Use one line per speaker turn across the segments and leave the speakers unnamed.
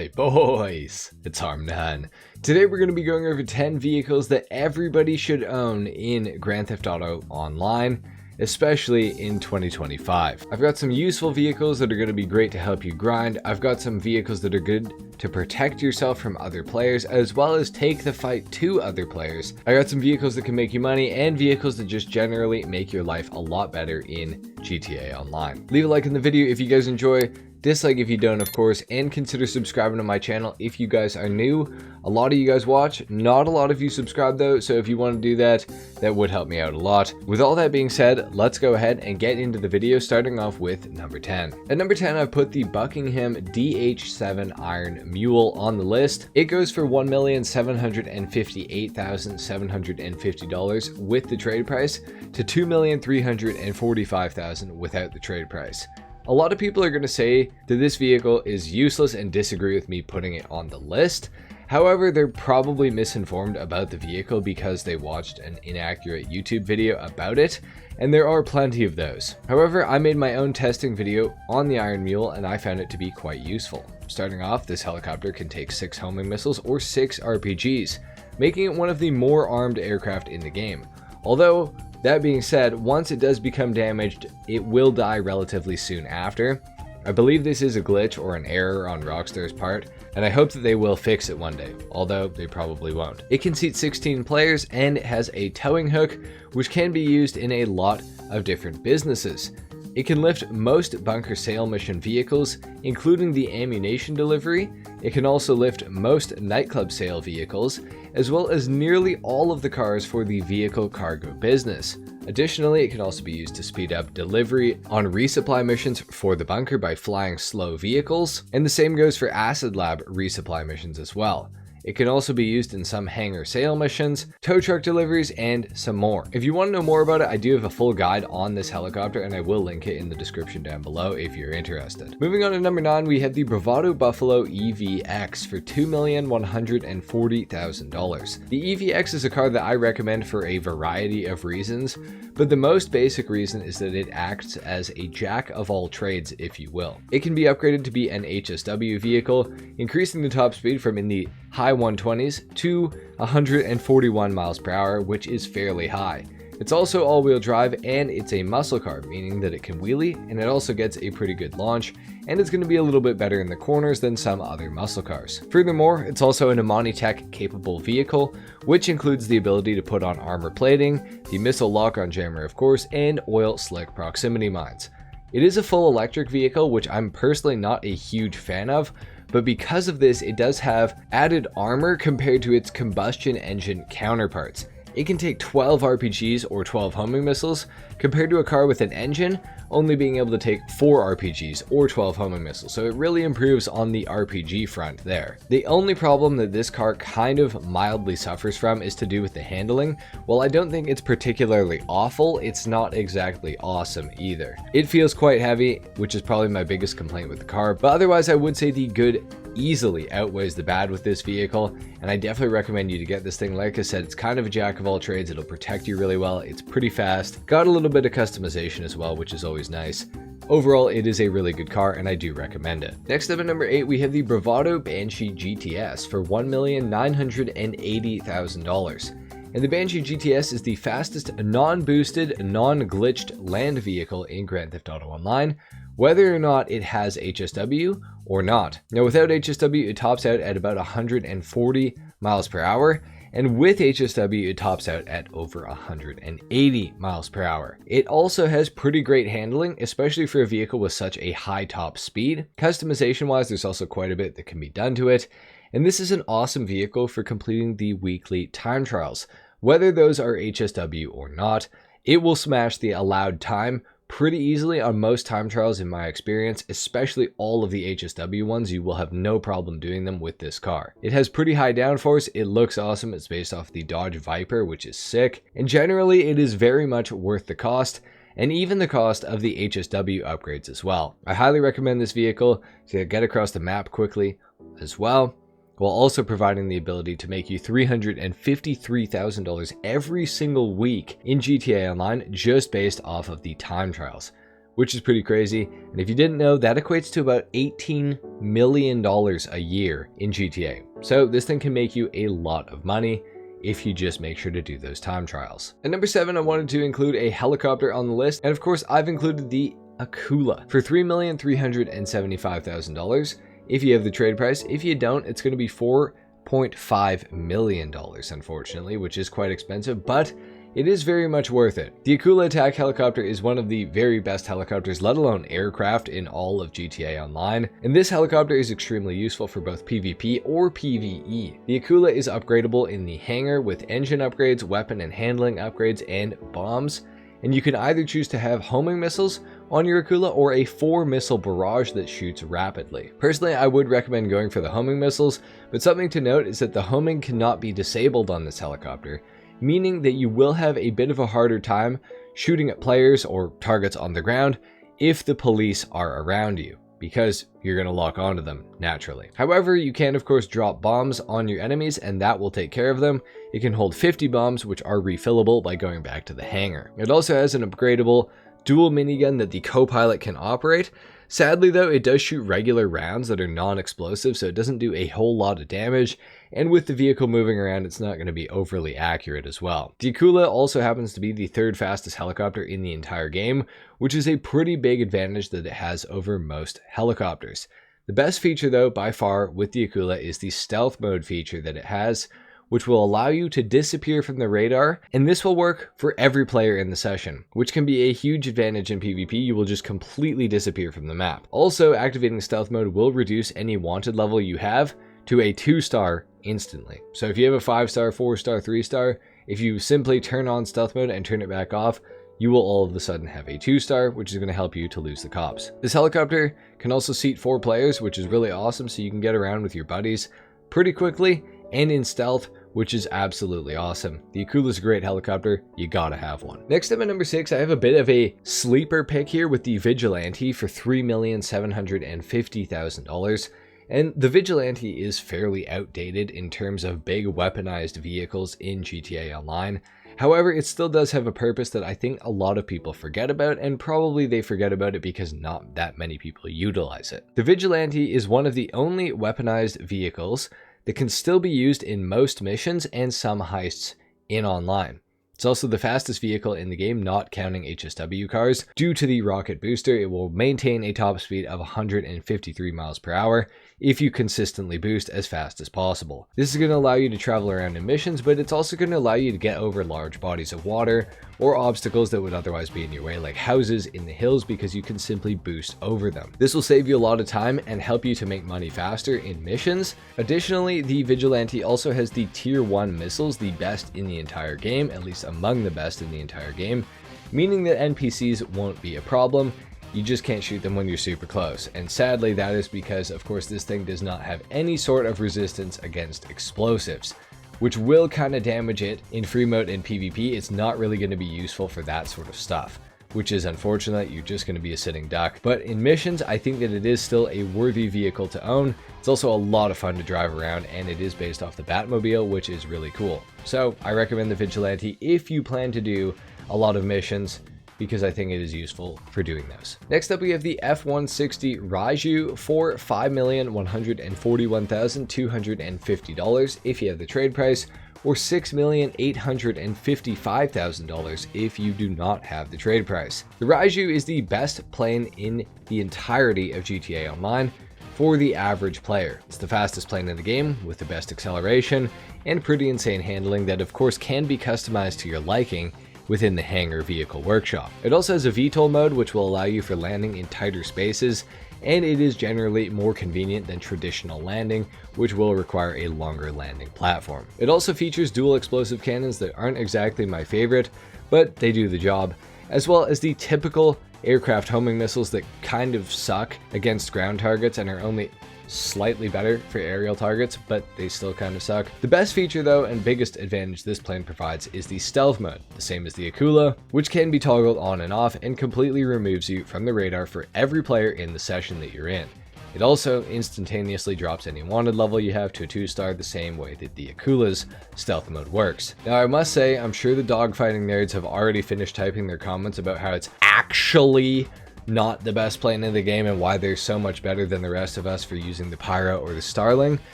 Hey boys, it's HarmNone. Today we're going to be going over 10 vehicles that everybody should own in Grand Theft Auto Online, especially in 2025. I've got some useful vehicles that are going to be great to help you grind. I've got some vehicles that are good to protect yourself from other players, as well as take the fight to other players. I got some vehicles that can make you money and vehicles that just generally make your life a lot better in GTA Online. Leave a like in the video if you guys enjoy. Dislike if you don't, of course, and consider subscribing to my channel if you guys are new. A lot of you guys watch, not a lot of you subscribe though, so if you want to do that, that would help me out a lot. With all that being said, let's go ahead and get into the video, starting off with number 10. At number 10, I've put the Buckingham DH7 Iron Mule on the list. It goes for $1,758,750 with the trade price to $2,345,000 without the trade price. A lot of people are going to say that this vehicle is useless and disagree with me putting it on the list. However, they're probably misinformed about the vehicle because they watched an inaccurate YouTube video about it, and there are plenty of those. However, I made my own testing video on the Iron Mule and I found it to be quite useful. Starting off, this helicopter can take 6 homing missiles or 6 RPGs, making it one of the more armed aircraft in the game. Although, that being said, once it does become damaged, it will die relatively soon after. I believe this is a glitch or an error on Rockstar's part, and I hope that they will fix it one day, although they probably won't. It can seat 16 players and it has a towing hook, which can be used in a lot of different businesses. It can lift most bunker sale mission vehicles, including the ammunition delivery. It can also lift most nightclub sale vehicles, as well as nearly all of the cars for the vehicle cargo business. Additionally, it can also be used to speed up delivery on resupply missions for the bunker by flying slow vehicles, and the same goes for Acid Lab resupply missions as well. It can also be used in some hangar sale missions, tow truck deliveries, and some more. If you want to know more about it, I do have a full guide on this helicopter and I will link it in the description down below if you're interested. Moving on to number 9, we have the Bravado Buffalo EVX for $2,140,000. The EVX is a car that I recommend for a variety of reasons, but the most basic reason is that it acts as a jack of all trades, if you will. It can be upgraded to be an HSW vehicle, increasing the top speed from in the high 120s to 141 miles per hour, which is fairly high. It's also all-wheel drive and it's a muscle car, meaning that it can wheelie, and it also gets a pretty good launch, and it's going to be a little bit better in the corners than some other muscle cars. Furthermore, it's also an Amani Tech capable vehicle, which includes the ability to put on armor plating, the missile lock-on jammer of course, and oil slick proximity mines. It is a full electric vehicle, which I'm personally not a huge fan of, but because of this, it does have added armor compared to its combustion engine counterparts. It can take 12 RPGs or 12 homing missiles, compared to a car with an engine only being able to take 4 RPGs or 12 homing missiles, so it really improves on the RPG front there. The only problem that this car kind of mildly suffers from is to do with the handling. While I don't think it's particularly awful, it's not exactly awesome either. It feels quite heavy, which is probably my biggest complaint with the car, but otherwise I would say the good easily outweighs the bad with this vehicle, and I definitely recommend you to get this thing. Like I said, it's kind of a jack of all trades. It'll protect you really well. It's pretty fast, got a little bit of customization as well, which is always nice. Overall, it is a really good car and I do recommend it. Next up at number 8, we have the Bravado Banshee GTS for $1,980,000. And the Banshee GTS is the fastest non-boosted, non-glitched land vehicle in Grand Theft Auto Online, whether or not it has HSW or not. Now, without HSW, it tops out at about 140 miles per hour, and with HSW, it tops out at over 180 miles per hour. It also has pretty great handling, especially for a vehicle with such a high top speed. Customization-wise, there's also quite a bit that can be done to it, and this is an awesome vehicle for completing the weekly time trials. Whether those are HSW or not, it will smash the allowed time pretty easily on most time trials in my experience, especially all of the HSW ones. You will have no problem doing them with this car. It has pretty high downforce, it looks awesome, it's based off the Dodge Viper, which is sick, and generally it is very much worth the cost, and even the cost of the HSW upgrades as well. I highly recommend this vehicle to get across the map quickly as well, while also providing the ability to make you $353,000 every single week in GTA Online just based off of the time trials, which is pretty crazy. And if you didn't know, that equates to about $18 million a year in GTA. So this thing can make you a lot of money if you just make sure to do those time trials. At number 7, I wanted to include a helicopter on the list. And of course, I've included the Akula for $3,375,000 if you have the trade price. If you don't, it's going to be $4.5 million, unfortunately, which is quite expensive, but it is very much worth it. The Akula attack helicopter is one of the very best helicopters, let alone aircraft, in all of GTA Online. And this helicopter is extremely useful for both PvP or PvE. The Akula is upgradable in the hangar with engine upgrades, weapon and handling upgrades, and bombs. And you can either choose to have homing missiles on your Akula or a 4-missile barrage that shoots rapidly. Personally, I would recommend going for the homing missiles, but something to note is that the homing cannot be disabled on this helicopter, meaning that you will have a bit of a harder time shooting at players or targets on the ground if the police are around you, because you're going to lock onto them naturally. However, you can of course drop bombs on your enemies and that will take care of them. It can hold 50 bombs, which are refillable by going back to the hangar. It also has an upgradable dual minigun that the co-pilot can operate. Sadly though, it does shoot regular rounds that are non-explosive, so it doesn't do a whole lot of damage, and with the vehicle moving around, it's not going to be overly accurate as well. The Akula also happens to be the 3rd fastest helicopter in the entire game, which is a pretty big advantage that it has over most helicopters. The best feature though, by far, with the Akula is the stealth mode feature that it has, which will allow you to disappear from the radar, and this will work for every player in the session, which can be a huge advantage in PvP. You will just completely disappear from the map. Also, activating stealth mode will reduce any wanted level you have to a 2-star instantly. So if you have a 5-star, 4-star, 3-star, if you simply turn on stealth mode and turn it back off, you will all of a sudden have a 2-star, which is going to help you to lose the cops. This helicopter can also seat 4 players, which is really awesome, so you can get around with your buddies pretty quickly and in stealth, which is absolutely awesome. The Akula is a great helicopter, you gotta have one. Next up at number 6, I have a bit of a sleeper pick here with the Vigilante for $3,750,000. And the Vigilante is fairly outdated in terms of big weaponized vehicles in GTA Online. However, it still does have a purpose that I think a lot of people forget about, and probably they forget about it because not that many people utilize it. The Vigilante is one of the only weaponized vehicles that can still be used in most missions and some heists in online. It's also the fastest vehicle in the game, not counting HSW cars. Due to the rocket booster, it will maintain a top speed of 153 miles per hour if you consistently boost as fast as possible. This is going to allow you to travel around in missions, but it's also going to allow you to get over large bodies of water or obstacles that would otherwise be in your way, like houses in the hills, because you can simply boost over them. This will save you a lot of time and help you to make money faster in missions. Additionally, the Vigilante also has the tier 1 missiles, the best in the entire game, at least among the best in the entire game, meaning that NPCs won't be a problem. You just can't shoot them when you're super close. And sadly, that is because, of course, this thing does not have any sort of resistance against explosives, which will kind of damage it in free mode and PvP. It's not really going to be useful for that sort of stuff, which is unfortunate. You're just going to be a sitting duck. But in missions, I think that it is still a worthy vehicle to own. It's also a lot of fun to drive around, and it is based off the Batmobile, which is really cool. So I recommend the Vigilante if you plan to do a lot of missions, because I think it is useful for doing those. Next up, we have the F-160 Raiju for $5,141,250 if you have the trade price, or $6,855,000 if you do not have the trade price. The Raiju is the best plane in the entirety of GTA Online for the average player. It's the fastest plane in the game with the best acceleration and pretty insane handling that of course can be customized to your liking within the hangar vehicle workshop. It also has a VTOL mode, which will allow you for landing in tighter spaces, and it is generally more convenient than traditional landing, which will require a longer landing platform. It also features dual explosive cannons that aren't exactly my favorite, but they do the job, as well as the typical aircraft homing missiles that kind of suck against ground targets and are only slightly better for aerial targets, but they still kind of suck. The best feature though, and biggest advantage this plane provides, is the stealth mode, the same as the Akula, which can be toggled on and off and completely removes you from the radar for every player in the session that you're in. It also instantaneously drops any wanted level you have to a 2-star the same way that the Akula's stealth mode works. Now I must say, I'm sure the dogfighting nerds have already finished typing their comments about how it's actually not the best plane in the game and why they're so much better than the rest of us for using the Pyro or the Starling,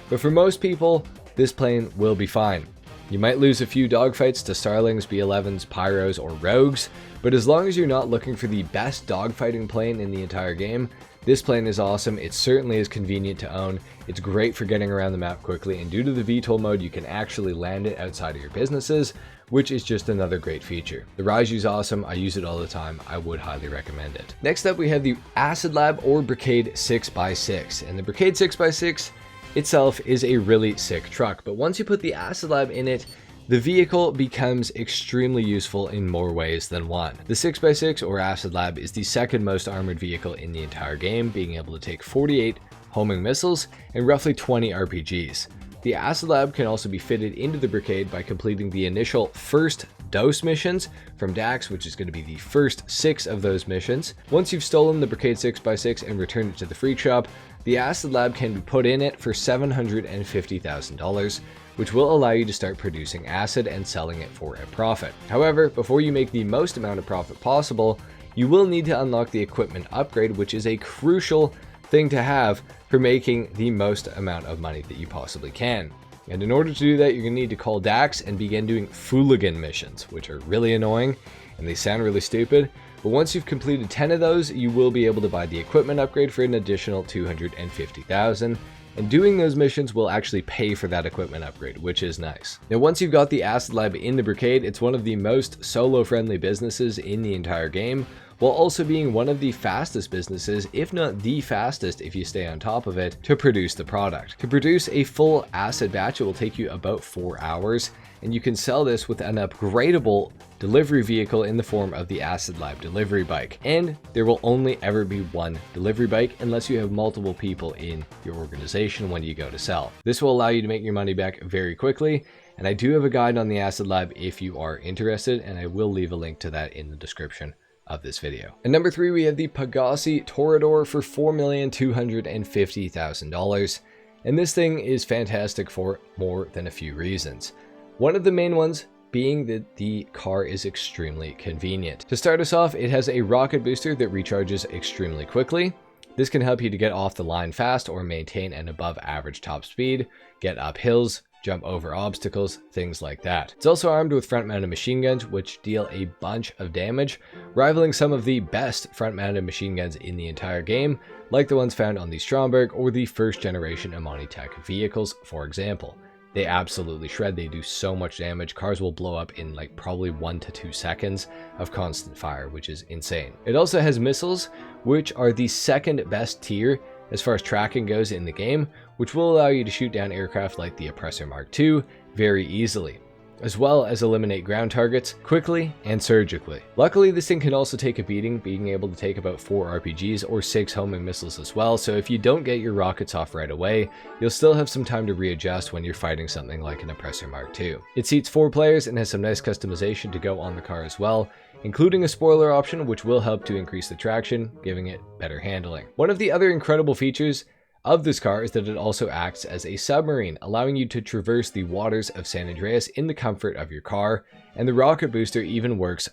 but for most people, this plane will be fine. You might lose a few dogfights to Starlings, B11s, Pyros, or Rogues, but as long as you're not looking for the best dogfighting plane in the entire game, this plane is awesome. It certainly is convenient to own. It's great for getting around the map quickly, and due to the VTOL mode, you can actually land it outside of your businesses, which is just another great feature. The Raiju's awesome. I use it all the time. I would highly recommend it. Next up, we have the Acid Lab or Brigade 6x6, and the Brigade 6x6 itself is a really sick truck, but once you put the Acid Lab in it, the vehicle becomes extremely useful in more ways than one. The 6x6 or Acid Lab is the second most armored vehicle in the entire game, being able to take 48 homing missiles and roughly 20 RPGs. The Acid Lab can also be fitted into the Brigade by completing the initial first dose missions from Dax, which is going to be the first 6 of those missions. Once you've stolen the Brigade 6x6 and returned it to the Freak Shop, the Acid Lab can be put in it for $750,000, which will allow you to start producing acid and selling it for a profit. However, before you make the most amount of profit possible, you will need to unlock the equipment upgrade, which is a crucial thing to have for making the most amount of money that you possibly can. And in order to do that, you're going to need to call Dax and begin doing Fooligan missions, which are really annoying and they sound really stupid. But once you've completed 10 of those, you will be able to buy the equipment upgrade for an additional $250,000. And doing those missions will actually pay for that equipment upgrade, which is nice. Now, once you've got the Acid Lab in the Brigade, it's one of the most solo-friendly businesses in the entire game, while also being one of the fastest businesses, if not the fastest if you stay on top of it, to produce the product. To produce a full acid batch, it will take you about 4 hours, and you can sell this with an upgradable delivery vehicle in the form of the Acid Lab delivery bike. And there will only ever be one delivery bike unless you have multiple people in your organization when you go to sell. This will allow you to make your money back very quickly, and I do have a guide on the Acid Lab if you are interested, and I will leave a link to that in the description of this video. And number 3, we have the Pegasi Toreador for $4,250,000, and this thing is fantastic for more than a few reasons. One of the main ones being that the car is extremely convenient. To start us off, it has a rocket booster that recharges extremely quickly. This can help you to get off the line fast or maintain an above average top speed, get up hills, jump over obstacles, things like that. It's also armed with front-mounted machine guns, which deal a bunch of damage, rivaling some of the best front-mounted machine guns in the entire game, like the ones found on the Stromberg or the first generation Amani Tech vehicles, for example. They absolutely shred. They do so much damage. Cars will blow up in like probably 1 to 2 seconds of constant fire, which is insane. It also has missiles, which are the second best tier as far as tracking goes in the game, which will allow you to shoot down aircraft like the Oppressor Mark II very easily, as well as eliminate ground targets quickly and surgically. Luckily, this thing can also take a beating, being able to take about 4 RPGs or 6 homing missiles as well, so if you don't get your rockets off right away, you'll still have some time to readjust when you're fighting something like an Oppressor Mark II. It seats 4 players and has some nice customization to go on the car as well, including a spoiler option which will help to increase the traction, giving it better handling. One of the other incredible features of this car is that it also acts as a submarine, allowing you to traverse the waters of San Andreas in the comfort of your car, and the rocket booster even works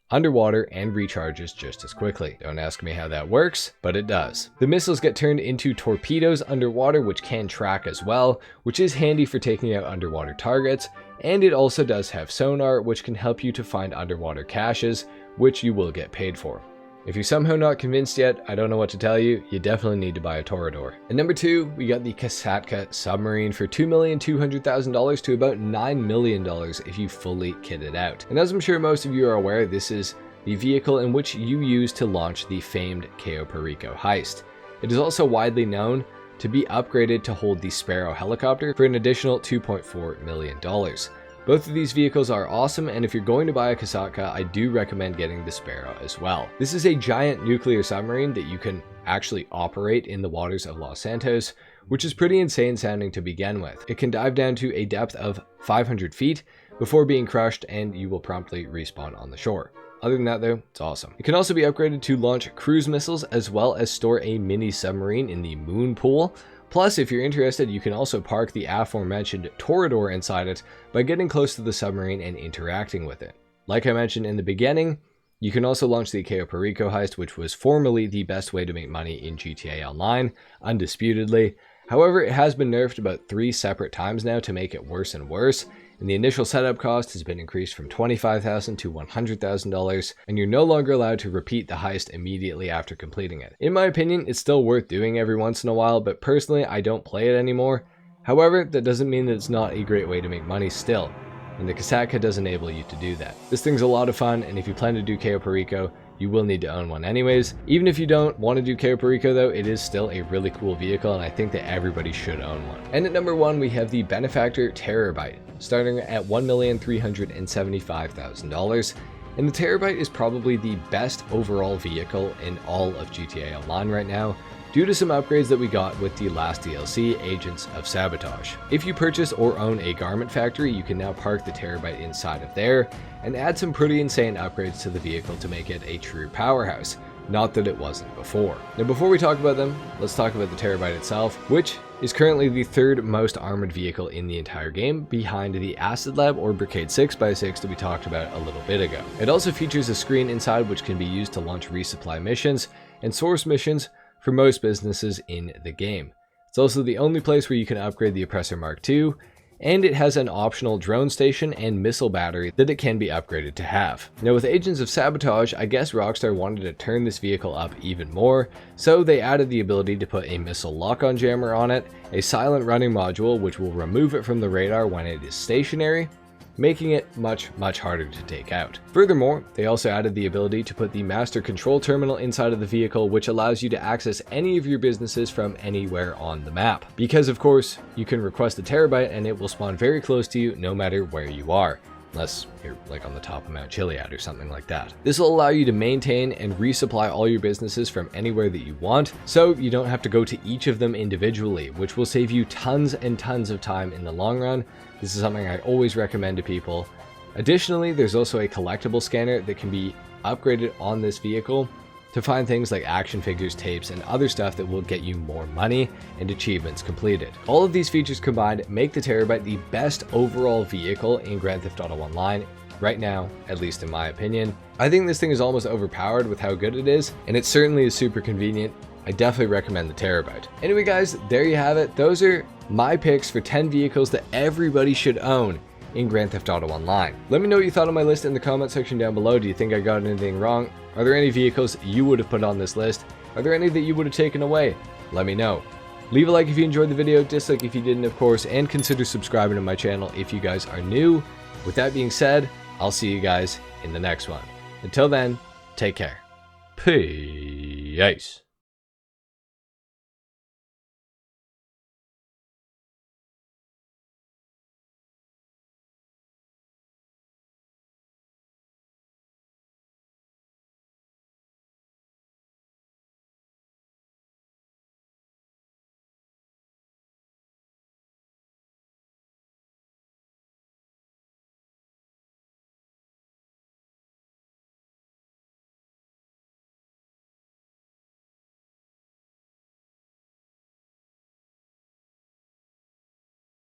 underwater and recharges just as quickly. Don't ask me how that works, but it does. The missiles get turned into torpedoes underwater, which can track as well, which is handy for taking out underwater targets, and it also does have sonar, which can help you to find underwater caches, which you will get paid for. If you're somehow not convinced yet, I don't know what to tell you, you definitely need to buy a Toreador. And number 2, we got the Kasatka submarine for $2,200,000 to about $9 million if you fully kit it out. And as I'm sure most of you are aware, this is the vehicle in which you use to launch the famed Cayo Perico heist. It is also widely known to be upgraded to hold the Sparrow helicopter for an additional $2.4 million. Both of these vehicles are awesome, and if you're going to buy a Kasatka, I do recommend getting the Sparrow as well. This is a giant nuclear submarine that you can actually operate in the waters of Los Santos, which is pretty insane sounding to begin with. It can dive down to a depth of 500 feet before being crushed, and you will promptly respawn on the shore. Other than that though, it's awesome. It can also be upgraded to launch cruise missiles as well as store a mini submarine in the moon pool. Plus, if you're interested, you can also park the aforementioned Toreador inside it by getting close to the submarine and interacting with it. Like I mentioned in the beginning, You can also launch the Cayo Perico heist, which was formerly the best way to make money in GTA Online, undisputedly. However, it has been nerfed about 3 separate times now to make it worse and worse, and the initial setup cost has been increased from $25,000 to $100,000, and you're no longer allowed to repeat the heist immediately after completing it. In my opinion, it's still worth doing every once in a while, but personally, I don't play it anymore. However, that doesn't mean that it's not a great way to make money still, and the Kasaka does enable you to do that. This thing's a lot of fun, and if you plan to do Cayo Perico, you will need to own one anyways. Even if you don't want to do Cayo Perico though, it is still a really cool vehicle, and I think that everybody should own one. And at number 1, we have the Benefactor Terabyte, starting at $1,375,000. And the Terabyte is probably the best overall vehicle in all of GTA Online right now, due to some upgrades that we got with the last DLC, Agents of Sabotage. If you purchase or own a garment factory, you can now park the Terabyte inside of there, and add some pretty insane upgrades to the vehicle to make it a true powerhouse. Not that it wasn't before. Now before we talk about them, let's talk about the Terabyte itself, which is currently the 3rd most armored vehicle in the entire game, behind the Acid Lab or Brigade 6x6 that we talked about a little bit ago. It also features a screen inside which can be used to launch resupply missions and source missions for most businesses in the game. It's also the only place where you can upgrade the Oppressor Mark II, and it has an optional drone station and missile battery that it can be upgraded to have. Now with Agents of Sabotage, I guess Rockstar wanted to turn this vehicle up even more, so they added the ability to put a missile lock-on jammer on it, a silent running module which will remove it from the radar when it is stationary, making it much harder to take out. Furthermore, they also added the ability to put the master control terminal inside of the vehicle, which allows you to access any of your businesses from anywhere on the map. Because of course, you can request a Terabyte and it will spawn very close to you no matter where you are, unless you're like on the top of Mount Chiliad or something like that. This will allow you to maintain and resupply all your businesses from anywhere that you want, so you don't have to go to each of them individually, which will save you tons and tons of time in the long run. This is something I always recommend to people. Additionally, there's also a collectible scanner that can be upgraded on this vehicle to find things like action figures, tapes, and other stuff that will get you more money and achievements completed. All of these features combined make the Terabyte the best overall vehicle in Grand Theft Auto Online right now, at least in my opinion. I think this thing is almost overpowered with how good it is, and it certainly is super convenient. I definitely recommend the Terabyte. Anyway guys, there you have it. Those are my picks for 10 vehicles that everybody should own in Grand Theft Auto Online. Let me know what you thought of my list in the comment section down below. Do you think I got anything wrong? Are there any vehicles you would have put on this list? Are there any that you would have taken away? Let me know. Leave a like if you enjoyed the video, dislike if you didn't of course, and consider subscribing to my channel if you guys are new. With that being said, I'll see you guys in the next one. Until then, take care. Peace.